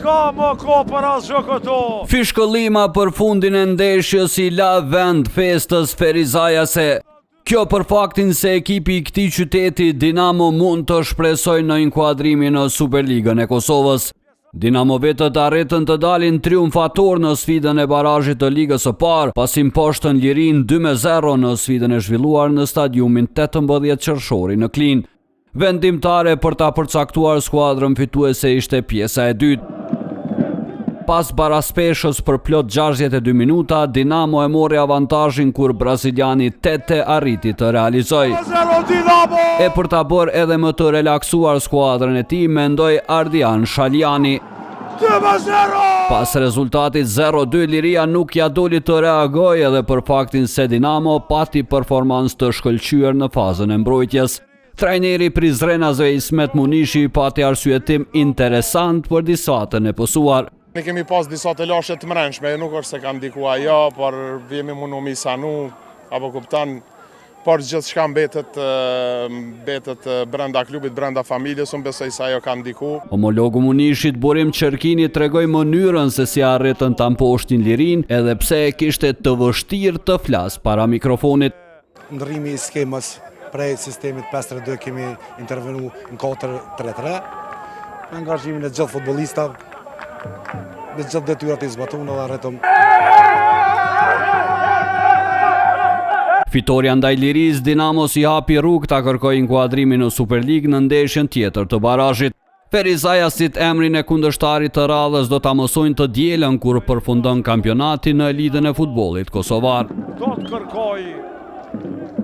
s'ka më ko për asgjë këtu. Fishkëllima për fundin e ndeshjes i la vend festës Ferizajase. Kjo për faktin se ekipi i këtij qyteti Dinamo mund të shpresojë në inkuadrimin në Superligën e Kosovës. Dinamovetët arritën të dalin triumfator në sfidën e barazhit të ligës së parë, pasi mposhtën Lirin 2-0 në sfidën e zhvilluar në stadiumin 18 qershori në Klinë. Vendimtare për ta përcaktuar skuadrën fituese ishte pjesa e dytë. Pas baraspeshës për plot 62 minuta, Dinamo e mori avantazhin kur braziliani Tete arriti të realizojë. E për ta bërë edhe më të relaksuar skuadrën e tij, mendoi Ardian Shaliani. Pas rezultatit 0-2, Liria nuk ja doli të reagojë edhe për faktin se Dinamo pati performancë të shkëlqyer në fazën e mbrojtjes. Trajneri Prizrenasve Ismet Munishi pati arsyetim interesant për disatën e pësuar. Ne kemi pas disa të lashe të mrenshme, nuk është se kam dikua jo, por vjemi mundu mi sanu, apo kuptan, por gjithë shka mbetet brenda klubit, brenda familjes, unë besoj sa jo kam diku. Homologu Munishit Burim Qerkini tregoi mënyrën se si arritën ta mposhtin Lirin, edhe pse kishte të vështirë të flas para mikrofonit. Ndrimi i skemës prej sistemit 5-3-2 kemi intervenu në 4-3-3, me angazhimin e gjithë futbollistave, me gjithë detyrat i zbatuar dhe arritëm. Fitoria ndaj Liris, Dinamo si hapi rrugë ta kërkojë inkuadrimin në Superligë në ndeshjen tjetër të barazhit. Ferizajasit emrin e kundërshtarit të radhës do ta mësojnë të dielën kur përfundon kampionati në elitën e futbollit kosovar. Do të kërkoj